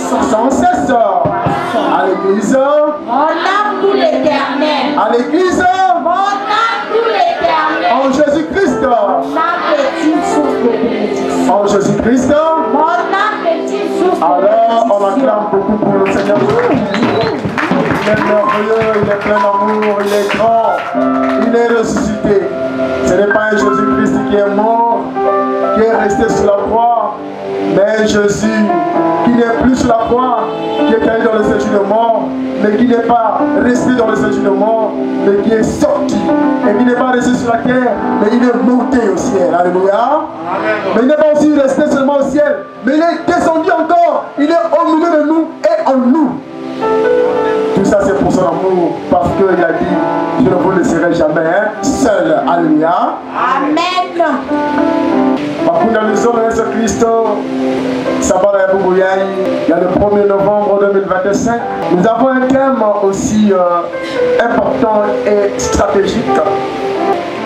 sans cesse. À l'église, mon âme pour l'éternel. À l'église, mon âme pour l'éternel. En Jésus-Christ, mon âme est-il source de bénédiction. En Jésus-Christ, mon âme est-il source de bénédiction. Alors, on acclame beaucoup pour le Seigneur. Il est merveilleux, il est plein d'amour, il est grand, il est ressuscité. Ce n'est pas un Jésus-Christ qui est mort, qui est resté sur la croix, mais un Jésus qui n'est plus sur la croix, qui est allé dans le séjour de mort, mais qui n'est pas resté dans le séjour de mort, mais qui est sorti, et qui n'est pas resté sur la terre, mais il est monté au ciel. Alléluia. Mais il n'est pas aussi resté seulement au ciel, mais il est descendu encore, il est au milieu de nous et en nous. Tout ça c'est pour son amour, parce qu'il a dit, je ne vous laisserai jamais seul. Alléluia. Amen. Bakunda Luzolo Yesu Christo, Sabara ya Bubuyai, il y a le 1er novembre 2025. Nous avons un thème aussi important et stratégique.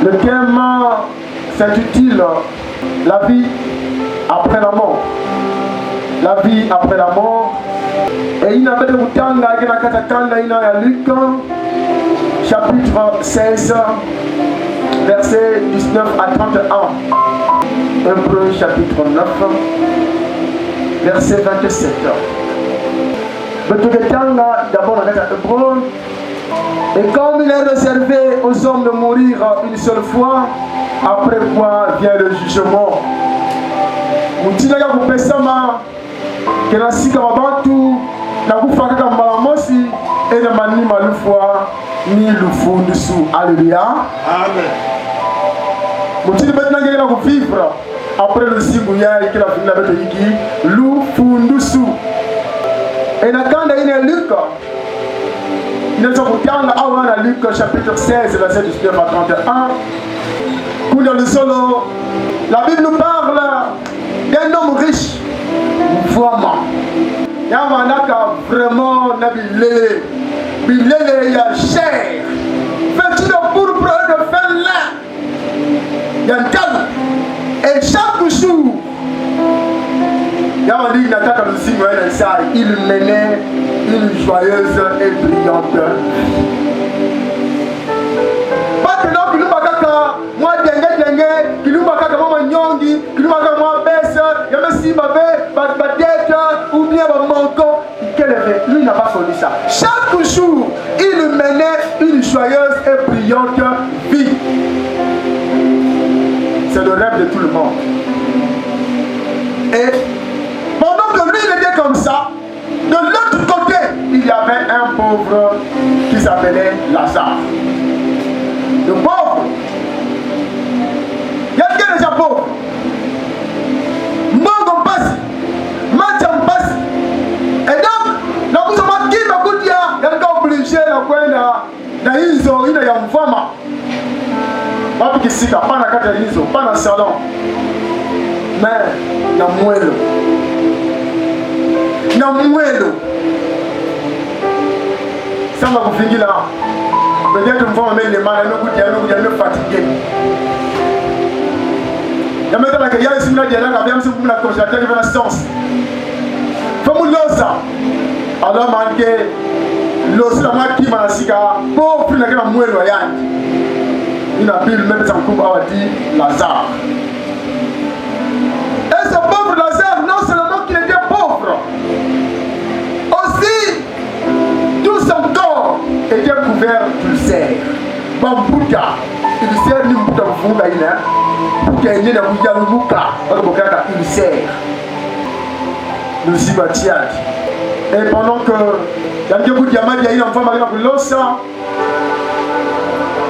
Le thème s'intitule La vie après la mort. La vie après la mort. Et il y a de Boutanga, il y a Katakanda, il y a Luc, chapitre 16, versets 19 à 31. Hébreux chapitre 9, verset 27. D'abord on est à Hébreux. Et comme il est réservé aux hommes de mourir une seule fois, après quoi vient le jugement. Mutinaga kupesama kenasika mabantu na kufa kaka mbalamosi ena mani malufwa ni lufundusu. Alléluia. Amen. Mutini betina ngena kuvivre après le singu ya ikila finna beto yiki lufundusu. Ena kanda ine Luc. Nous sommes à Luc chapitre 16, verset 19 à 31. Dans le solo, la Bible nous parle d'un homme riche. Vraiment. Il y a vraiment Bilele. Bilele, il y a chair. Vêtu de pourpre et de fin lin. Il y a une calme. Et chaque jour, il menait une joyeuse et brillante. Pas que non, qu'il nous bakaka, moi dengue, qu'il nous bakaka, moi nyongi, qu'il nous bakaka, moi baisse, il y a même si ma tête ou bien mon manquant, lui n'a pas connu ça. Chaque jour, il menait une joyeuse et brillante vie. C'est le rêve de tout le monde. Et pendant que lui il était comme ça, de l'autre côté, il y avait un pauvre qui s'appelait Lazare. Le pauvre. Il y a quelqu'un déjà pauvre. Mongo passe. Mathiam passe. Et donc, la couche de qui m'a dit, il y a quelqu'un obligé de hizo, il y a une femme. Pas qui s'y a pas dans le hizo, pas dans le salon. Mais, na mwelo. Ça m'a confié là. Peut-être que vous avez les mains, nous sommes fatigués. Il y a maintenant qu'il y a un signe de la vie, il y a un congélateur qui fait la science. Il faut que nous ça. Alors, manqué, l'os la main qui m'a dit, pour plus de mwelo yann. Il a Bible même ça me dit Lazare. Et ce pauvre Lazare, non seulement qu'il était pauvre, aussi tout son corps était couvert d'ulcères. Bambouka, ulcère ni mbuta mfunga ina, buka ine na kuja luka, wala bokaka ulcère. Nous y batiad. Et pendant que yamke ku diamadi ya ina mfama kana kulosa,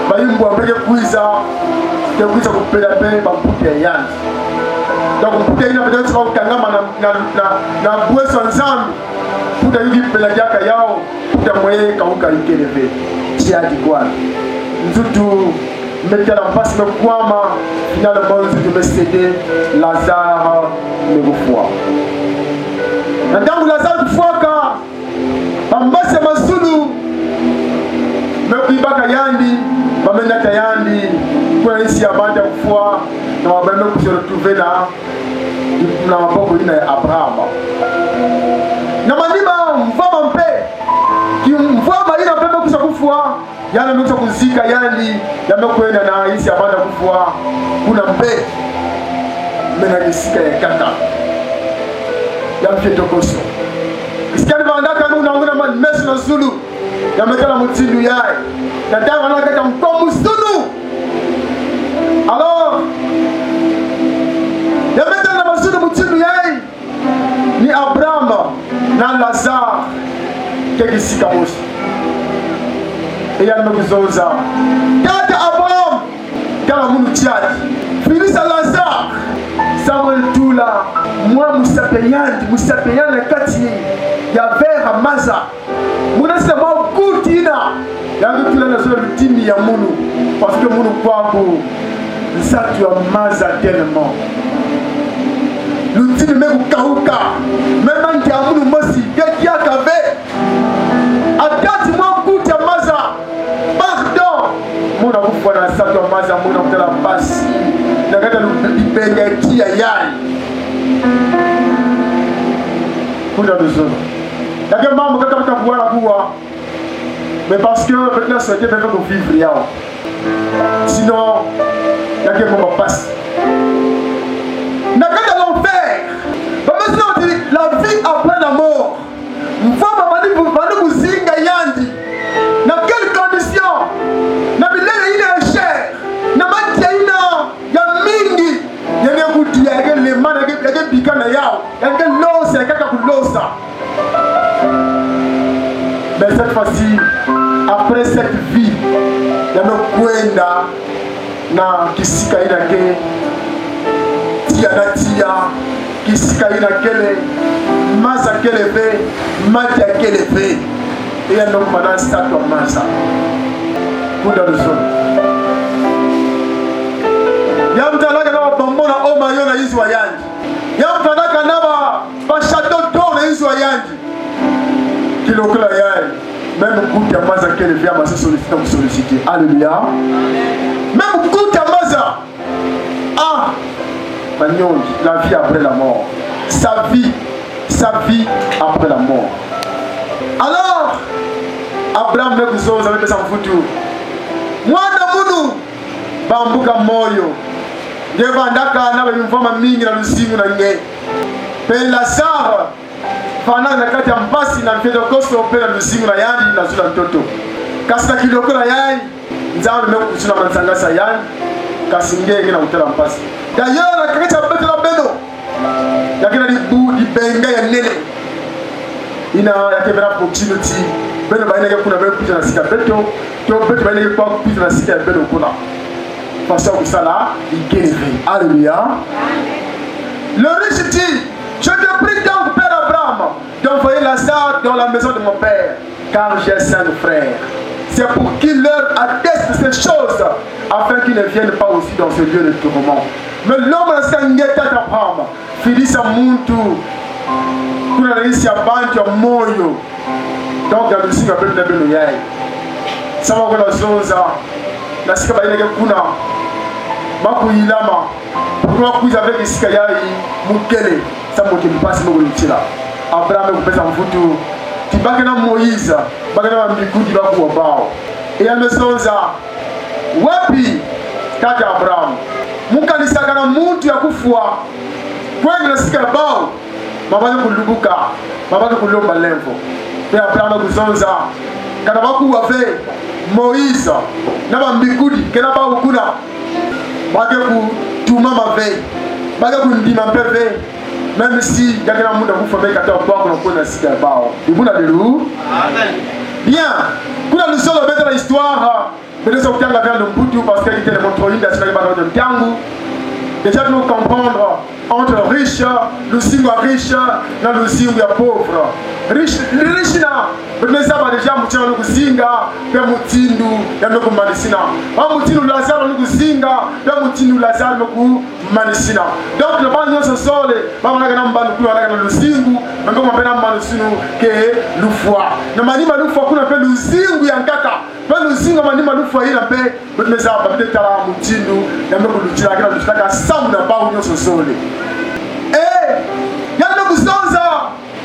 bayimbo ambeke kuiza, te kuiza kupela pe bambuka yann. Donc mputa ina peut-être va kangama na bweso nzambi puta yuki pela jaka yao puta moye kauka ikeleve tiadi kwa nzutu metela mpasi mekwama finalement nzutu mesede Lazare megufwa na tangu Lazare kufwaka bambase masulu mekuibaka yandi bamenda tayandi kwa isi ya banda kufwa na wabame kushoro tuvena na maboko ina ya Abraham. na manima mvama mpe ki mvama ina mpe kusha kufua yana mkusha kuzika yani yamekwenda na hisi abanda kufua kuna mpe mena kisika ya kata ya mfetokoso isikani bandaka nuna nguna mesu na zulu ya mekala mutindu yae na dawa wana kata mkomu zulu. Alors ya mekala na mazulu mutindu yae ni Abraham na Lazare kekisika mosi eya nimekuzoza kata Abraham kala munu tiati filisa Lazare Samuel Tula mwa musapeyandi na kati ya vera maza munasina maukutina yangu tula na zolo lutimi ya munu parce que munu kwangu nsatu ya maza tellement lutimi meku kauka mema nti ya munu mosi gekia kave akati mwa kuti ya maza pardon muna kufua na nsatu ya maza muna kutala basi nakata libenga kia yai kuna besoin yake mambo kaka mtakuwa kuwa mais parce que maintenant c'est bien pour vivre yao sinon yake mambo passe nakata l'enfer parce que la vie après la mort mfama bali kuzinga yandi na quelle condition na bilele ile ya cher na matia ina ya mingi yenge kutia yenge lemana yenge bikana yao yenge losa yenge kulosa. Mais cette fois-ci, après cette vie, yamekwenda na kisika ina ke tia na tia kisika ina kele masa kele pe mati kele pe et ndo mana sato masa kuda luzoni yamtalaka na bambona oma yona izwa yanji yamtalaka na ba chateau d'or na izwa yanji kilokola yae même goût ya maza kele via masa solliciter ou solliciter. Alléluia. Même goût ya maza Magnon, la vie après la mort. Sa vie après la mort. Alors Abraham me kuzoza avec sa mfutu mwana munu bambuka moyo ngeva ndaka na bimvama mingi na luzingu na nge pe Lazare fana na kati ya mpasi na mfedo koso pe na luzingu na yandi na zula mtoto kasi na kiloko na yandi nzambe me kusuna manzangasa yandi kasi ngenge na utela mpasi d'ailleurs na kati ya bete na beno yakina di benga ya nene ina yakevera proximity beno baineke kuna beno pita na sika beto to beto baineke kwa pita na sika beno kuna façon kusala ikeleve. Alléluia. Le riche dit, je te prie donc Père Abraham d'envoyer Lazare dans la maison de mon père car j'ai 5 frères. C'est pour qu'il leur atteste ces choses afin qu'ils ne viennent pas aussi dans ce lieu de tourment. Mais l'homme a sangeta d'Abraham finit sa muntu kuna raisi ya bantu ya moyo donc ya lusinga beno na beno yai sama kuna zonza na sika baineke kuna bakuyilama pour kuiza avec sika yai mukele sama kimpasi mo kulitila Abraham kupesa mfutu tibake na Moïse bake na mbikudi bakuwa bao ya mesonza wapi kati Abraham mukanisaka na muntu ya kufua kwenda sika bao mabaka kulubuka mabaka kulomba lemvo pe Abraham kuzonza kana bakuwa ve Moïse na bambikudi kena ba ukuna bake kutuma mave bake kundima peve même si yakena munda kufa be kata kwa kuna sika bao ibuna delu amen bien kuna lusolo beta la histoire bedesa kutanga vers le mputu parce que était le montroïde à cela ba de tangu déjà nous comprendre entre riche, le single riche, na le single pauvre. Riche na, mais ça va déjà mutina le singa, pe mutindu ya no manisina. Ba mutindu Lazare no singa, pe mutindu Lazare no manisina. Donc le banyo se sole, ba mwana kana mbanu ku wana kana le singu, ngo mapena mbanu sinu ke lu foi. Na manima lu foi kuna pe lu singu ya nkaka. Pe lu singa manima lu foi ina pe, mais ça va peut-être la mutindu ya no lu tira kana lu tira samu na ba unyo se sole. Yanda kuzonza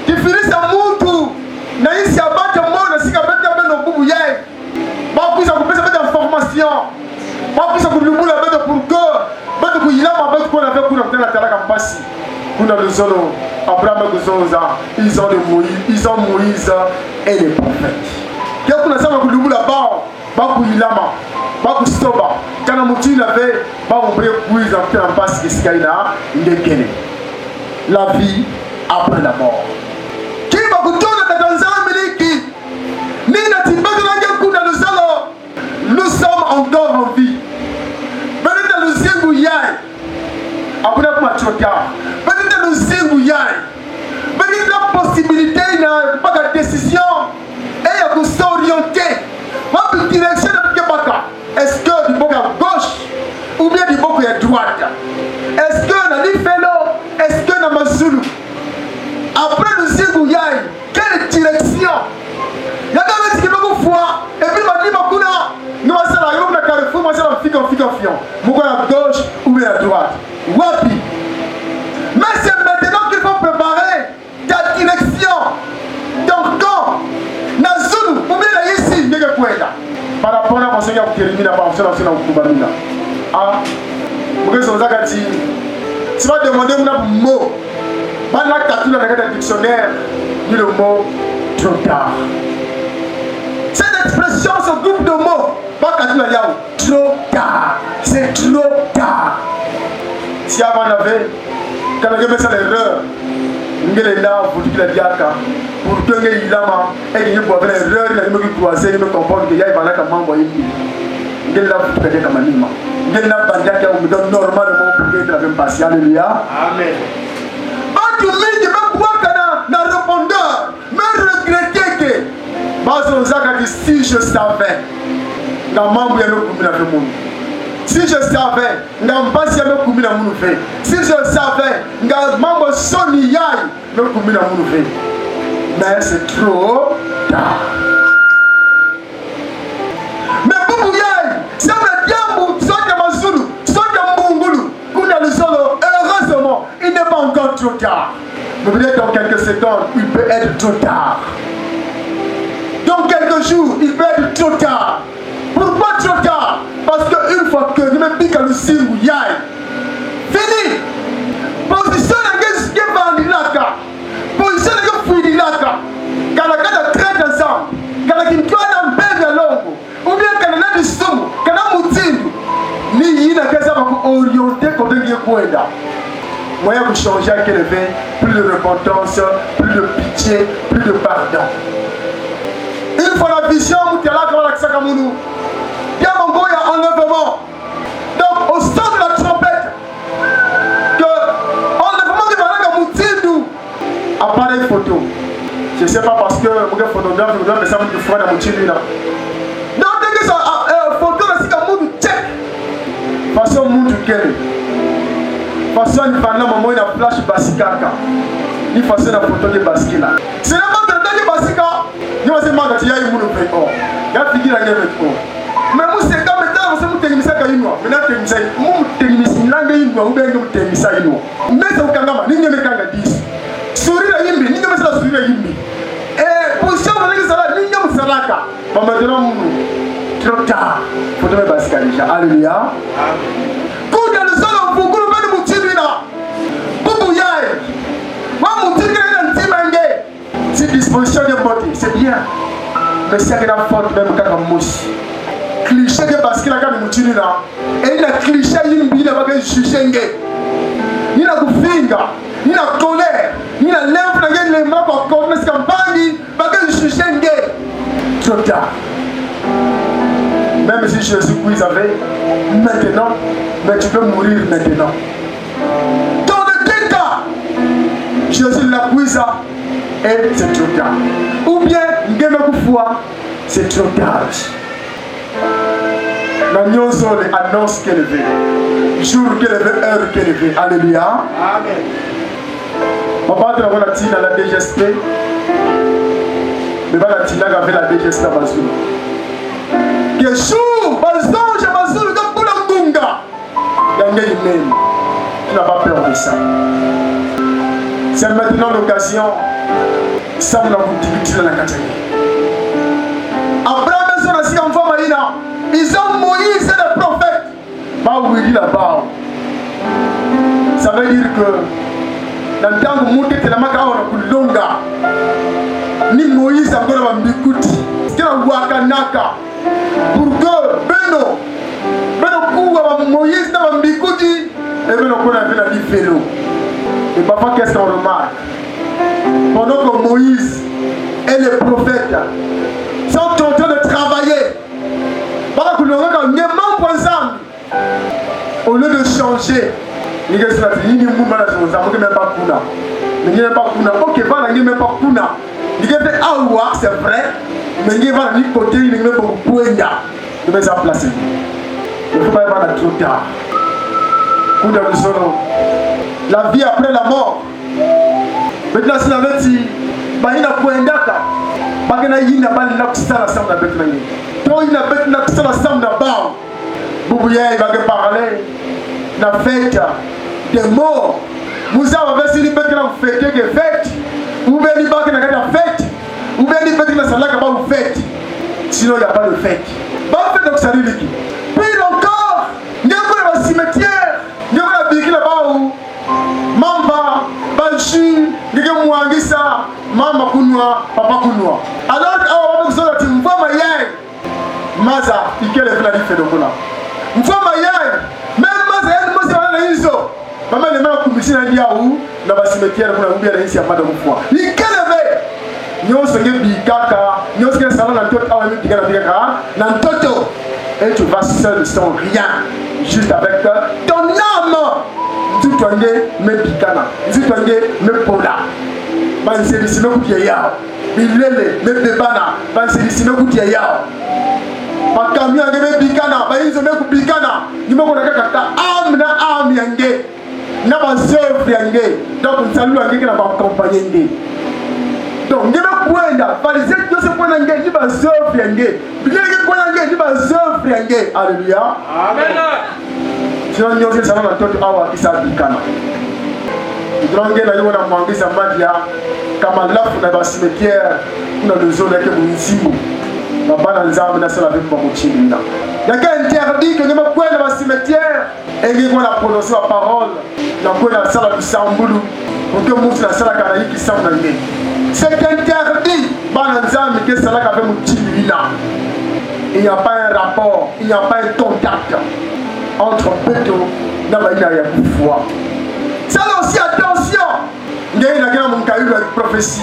kifirisa muntu na isi abate mona sika bete beno bubu yai bakuisa kupesa bete information bakuisa kulubula bete pour que bete kuyilama bete kuna ve kuna tena talaka mpasi kuna luzolo Abraham kuzoza ils ont Moïse et les prophètes ya kuna sama kulubula bao bakuyilama bakustoba kana mutina ve baombre kuiza tena mpasi kisikaina ndekene la vie après la mort. Nous sommes encore en vie. Peut-être nous zingouillons. Après la peut-être nous zingouillons. Peut-être la possibilité n'a pas de décision et de s'orienter. Votre direction de Kebaka. Est-ce que du bord à gauche ou bien du bord à droite? Est-ce que dans l'Ifelo? Est-ce que dans Mazulu? Après nous zingouillons, quelle direction? Il y a des gens qui ont foi et puis il m'a dit nous allons à Carrefour, nous allons à gauche ou bien à droite. Wapi. Mais c'est maintenant qu'il faut préparer ta direction. Donc quand Nazulu ou bien là ici, il y a par rapport à ce qu'il y a pour terminer par rapport à ce qu'il y a pour terminer. Ah, tu vas demander un mot. Dans le dictionnaire, il y a le mot trop tard. Cette expression, ce groupe de mots, trop tard, c'est trop tard. Si avant on avait, quand on avait fait l'erreur, on est là pour dire la diaka, pour que les lama, et qu'il y ait l'erreur, il y a une croisée, il y a une comprendre qu'il y a une banane comme moi, il y a là pour faire comme anima. Il y a là banane qui me donne normalement pour être la même patient. Alléluia. Amen. Quand tu mets de même quoi dans le répondeur, mais regretter que si je savais, si je savais, si je savais, mais c'est trop tard. Mais pour vous, c'est le diable, heureusement, il n'est pas encore trop tard. Mais peut-être dans quelques secondes, il peut être trop tard. Dans quelques jours, il peut être trop tard. Pourquoi trop tard? Parce qu'une fois que nous même piquons le signe, fini. Position de l'Aka. Position de l'Aka. Quand la gare traite ensemble, quand la guintoine en bête de longue, ou bien quand la du somme, quand la moutine, ni y a qu'à ça va orienter comme des guécoïda. Moyen de changer à quel effet, plus de repentance, plus de pitié, plus de pardon. Une fois la vision, il y a là comme la Sakamounou. Il y a un enlèvement. Donc, au son de la trompette, que enlèvement qui va là, Moutindou, appareil photo. Je ne sais pas parce que mon photographe, mais ça va être froid dans Moutindou là. Donc, dès que ça, photo, c'est comme Moutindou, check. Façon Moutindou, quelle façon, il va là, maman, il a flash basikaka. Il façon la photo de basikila. C'est la mode de basika. Il va se demander si il y a une moule fait or. Il y a figure à l'être or. Mais moi, c'est comme étant, c'est mon technicien qui est noir. Maintenant, technicien, mon technicien, l'angle est noir, ou bien mon technicien est noir. Mais c'est au Kangama, il n'y a pas 10. Sourire à Yimbi, il n'y a pas de sourire à Yimbi. Et position de l'examen, il n'y a pas de salaka. Mais maintenant, trop tard. Il faut te mettre basika déjà. Alléluia. Coup dans le sol, on peut couper le moutier là. Boubouyaï. Moi, mon tigre est un petit mangué. C'est disposition de beauté, c'est bien. Mais c'est une faute même quand on mousse. Cliché de parce qu'il a gagné moutier là. Et il a cliché, il a pas jugé. Il a un finger, il a colère, il a lèvres, il a les mains pour connaître ce campagne, il a jugé. Trop tard. Même si Jésus vous avait maintenant, mais tu peux mourir maintenant. Dans le deux cas, Jésus l'a prise et c'est trop tard. Ou bien, c'est trop tard. La nyonso annonce qu'elle veut. Jour qu'elle veut, heure qu'elle veut. Alléluia. Amen. On va dire qu'on a la DGSP. Mais on a la DGSP à Bazou. Que jour, Bazou, Bazou, le Koulangunga. Tu n'as pas peur de ça. C'est maintenant l'occasion samna kutikitila na katani. Abraham et son ancien enfant Maïna, ils ont Moïse et les prophètes. Bah oui, il là-bas. Ça veut dire que dans le temps où Moïse était là, ni Moïse a encore un bikuti. C'est un wakanaka. Pour que Beno Kouwa Moïse n'a pas bikuti. Et Beno Kouwa a fait la vie vélo. Et papa, qu'est-ce qu'on remarque? Pendant que Moïse et les prophètes sont en train de travailler, au lieu de changer, il y a c'est vrai, mais il y a un côté, il y a un placer. Il ne faut pas aller trop tard. La vie après la mort. Maintenant, si la vie est poindaka, bagana yina bali na kusala samna betna yini. To yina betna kusala samna ba. Bubu yeye va parler na fête des morts. Vous avez si betna fête que fête. Ou bien li bagana ka fête. Ou bien li betna salaka ba fête. Sinon il n'y a pas de fête. Ba fête donc salut liki. Puis encore, il y a un cimetière, il y a un biki là-bas où Mamba, Banchi, Nigga Mwangisa, Mama Kunwa, Papa Kunwa. Alors, on va vous dire, Mfama Yai, Maza, il y a les plans de Fedokona. Mfama Yai, même Maza, elle m'a dit, elle Iso. Maman, les mains commission à Yaou, dans le cimetière, pour la oublier ici à Madame Foi. Il y a levé. Nous sommes Bikaka, nous sommes salon dans tout avant Bikaka, dans Toto. Et tu vas seul sans rien, juste avec ton âme. Tu t'engages, mais Bikana, tu t'engages, mais Pola. Man se disi me kutia yao. Bilele me bebana. Man se disi me kutia yao. Makami yange me bikana. Ba inzo me kubikana. Ni mo kona kata am na am yange. Na ba serve yange. Donc nsalu yange kina ba accompagner yange. Donc ni me kwenda. Falize yo se kwenda yange ni ba serve yange. Bilele ke kwenda yange ni ba serve yange. Alléluia. Amen. Sinon nyoze sana na toto awa kisa bikana. Dronge na yona mwangisa madia kama lafu na basimetière kuna dozona ke munzimu babana nzambe na sala vimba muchina yaka interdit que ne me kwenda basimetière et ngiko na prononcer la parole na kwenda sala bisambulu pour que mutu na sala kana yiki samna nge c'est interdit bana nzambe ke sala ka ve muchina. Il n'y a pas un rapport, il n'y a pas un contact entre Péto na baina ya foi. Ça aussi, attention. Il y a une prophétie.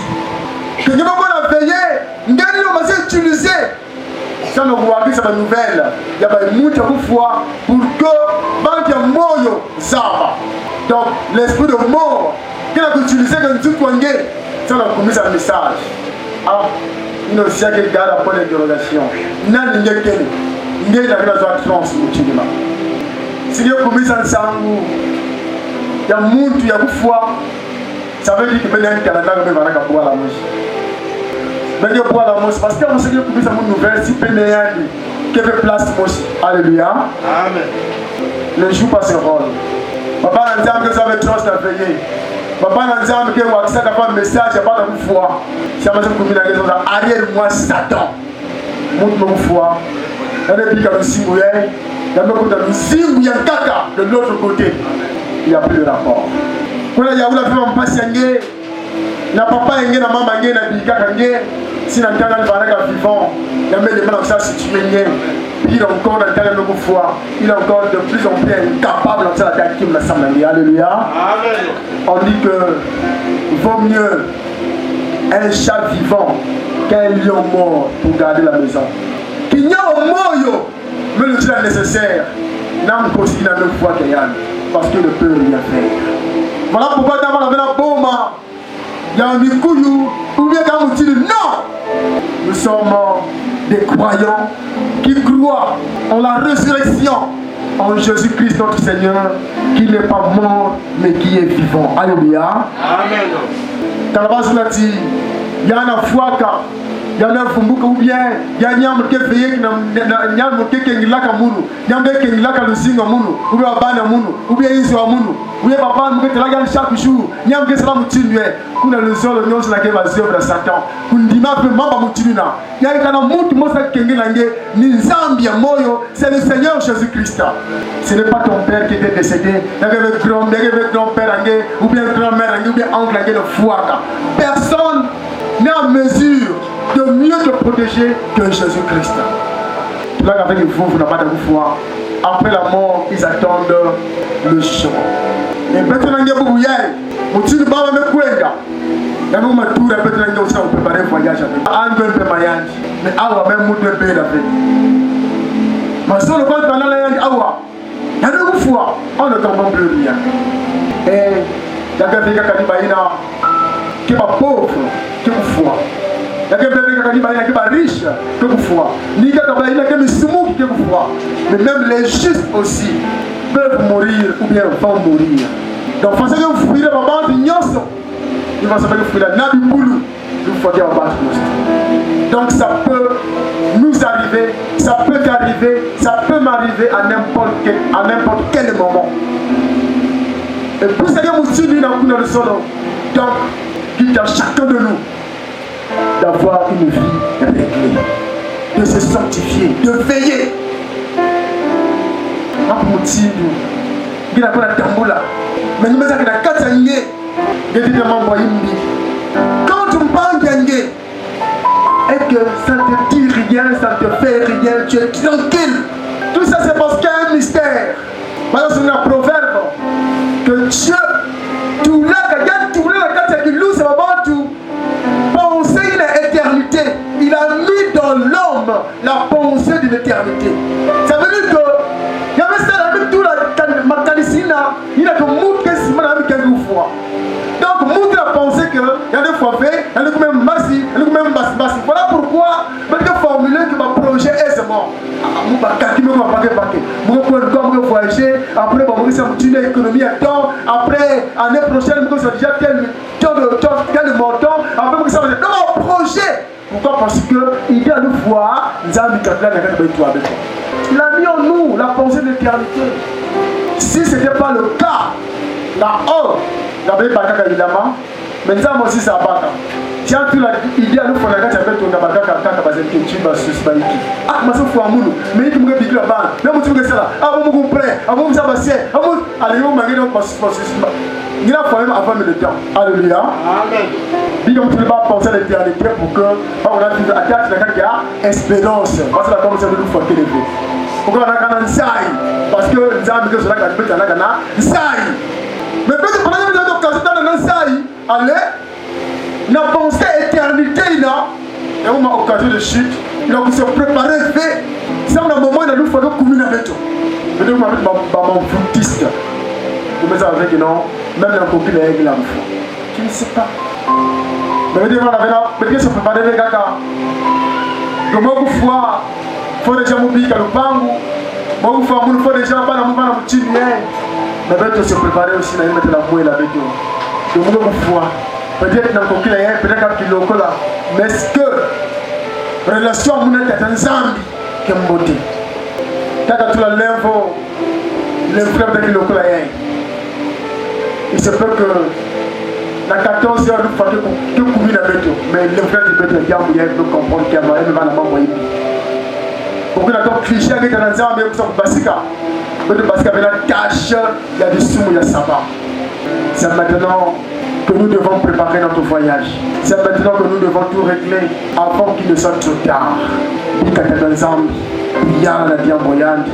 Que nous avons veillé, nous avons utilisé. Ça nous voit que c'est une nouvelle. Il y a une mouche à foi pour que Banque Moyo Zaba. Donc, l'esprit de mort, qu'il a utilisé comme tout le monde, ça nous a commis un message. Ah, il y a aussi qui garde la bonne interrogation. Il y a une trans. Si vous avez commis un sang, il y a monde qui a foi, ça veut dire que maintenant il y a un Canada qui va boire la mouche. Mais il boire la mouche parce que on sait que pour ça une nouvelle si pénétrante qui fait place mouche. Alléluia. Amen. Le jour passe rôle. Papa n'entend que ça veut trop se veiller. Papa n'entend que WhatsApp a pas message pas de foi. Si on a une communication arrière moi Satan. Montre mon foi. On est plus comme si vous êtes. Il y a même quand il y a caca de l'autre côté. Il n'y a plus de rapport. Quand il y a eu la femme en passe, na papa et na maman et na bika kange, si na tanga le vanaga vivant, il y a même des gens qui sont situés. Il encore dans le temps de foi, il est encore de plus en plus incapable de faire la tête qui me semble. Alléluia. Amen. On dit que vaut mieux un chat vivant qu'un lion mort pour garder la maison. Qu'il y a un mort, mais le temps nécessaire, n'a pas possible la même foi qu'il y a. Parce que ne peut rien faire. Voilà pourquoi dans la bomba, il y a un mikouyou, ou bien quand on dit non, nous sommes des croyants qui croient en la résurrection en Jésus-Christ notre Seigneur, qui n'est pas mort mais qui est vivant. Alléluia. Amen. Quand la base dit, il y a une foi, yana fumbuka ou bien ya nyamu ke feye na nyamu ke kengilaka munu nyamu ke kengilaka lusinga munu ou bien abana munu ou bien izo wa munu ou bien papa mu ke telaga chaque jour nyamu ke sala mutindwe kuna luzolo nyonso na ke bazio de Satan kundima pe mamba mutinuna ya kana mutu mosa kengila nge ni nzambi ya moyo, c'est le Seigneur Jésus-Christ. Ce n'est pas ton père qui était décédé, il y avait grand-père ou bien grand-mère ou bien oncle de foi. Personne n'est en mesure de mieux te protéger que Jésus-Christ. Là, avec vous, vous n'avez pas de foi. Après la mort, ils attendent le jugement. Et maintenant, vous avez et nous me tour répéter aussi on préparer voyage avec un peu mayandi mais awa même mutu pe la fait masolo quand on a la awa y a deux fois on ne comprend plus rien et yakafika kanibaina qui pas pauvre qui foi yakafika kanibaina qui pas riche qui foi ni kanibaina qui misumu qui foi mais même les justes aussi peuvent mourir ou bien vont mourir donc faut que vous fuirez maman ignoce. Il va s'appeler Fouila Nabi Boulou. Donc ça peut nous arriver, ça peut t'arriver, ça peut m'arriver à n'importe quel moment. Et pour ça que nous dans le solo, donc il y a chacun de nous d'avoir une vie réglée, de se sanctifier, de veiller. Il y a la tamboula, mais nous mettons la katangé. Quand tu me parles d'Yangé et que ça te dit rien, ça te fait rien, tu es tranquille. Tout ça c'est parce qu'il y a un mystère. Maintenant c'est un proverbe que Dieu, tout là, quand il loue, c'est vraiment tout. Penser une éternité. Il a mis dans l'homme la pensée de l'éternité. Ça veut dire que il y avait ça avec tout la macanicina, il a que mout que si mon ami quelque fois. Donc, mout a pensé que il y a des fois fait, il y a des même massi, il y a des même bassi. Voilà pourquoi, je vais formuler que mon projet est ce moment. Je vais voyager, après, je vais l'économie à temps, après, l'année prochaine, je vais déjà tel montant, après, je vais dans mon projet. Pourquoi? Parce qu'il y a une fois, il a mis en nous la pensée de l'éternité. Si ce n'était pas le cas, là-haut, il y avait pas de évidemment, mais nous avons aussi ça bata. Si tu l'as dit, à nous faire la gâte avec ton abaka kaka basé que tu vas se spaïki. Ah, mais ça faut amour. Mais il me dit la bande. Mais moi tu me dis ça. Ah, vous me comprenez. Ah, vous me savez. Ah, vous allez au magasin pour se passer. Il a fallu avant le temps. Alléluia. Amen. Dis comme tu ne vas pas penser à l'éternité pour que on a dit attaque la gare espérance. Parce que la commence à nous faire que les deux. Pourquoi on a quand même ça? Parce que nous avons que cela quand peut aller là ça. Mais peut-être pendant que nous avons occasion dans ça allez n'a pensé éternité là. Et on a occasion de chute. Il a se préparer fait. Ça on a moment il a nous faire communion avec toi. Je vais mettre mon foutiste. Vous mettez avec non. Même la copine est règle la foi. Tu ne sais pas. Mais vous devez se préparer avec Kaka. Comment vous fois, il faut déjà m'oublier qu'à l'opango. Moi, il faut déjà pas la mouvement à m'oublier. Mais vous se préparer aussi, là, mettre la bouée avec vous. Donc, vous fois, peut-être dans le coquille, peut-être qu'il est là. Mais est-ce que relation à mon est un zambi qui est une beauté? Kaka, tu l'as l'info, l'influence de l'eau là. Il se peut que la 14 heures, nous faisons que courir avec eux. Mais le frère de Bethlehem, il y a un comprendre qu'il y a un va la maman. Beaucoup d'accord cliché avec un ensemble, mais vous savez, Basika. Votre Basika avec la tâche, il y a du soum, il y a sabbat. C'est maintenant que nous devons préparer notre voyage. C'est maintenant que nous devons tout régler avant qu'il ne soit trop tard. Il y a un ensemble, il y a la diamboyante,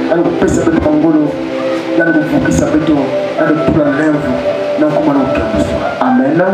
il y a le pèse de Pangolo, il y a le bouquet de Sabeto. Amen.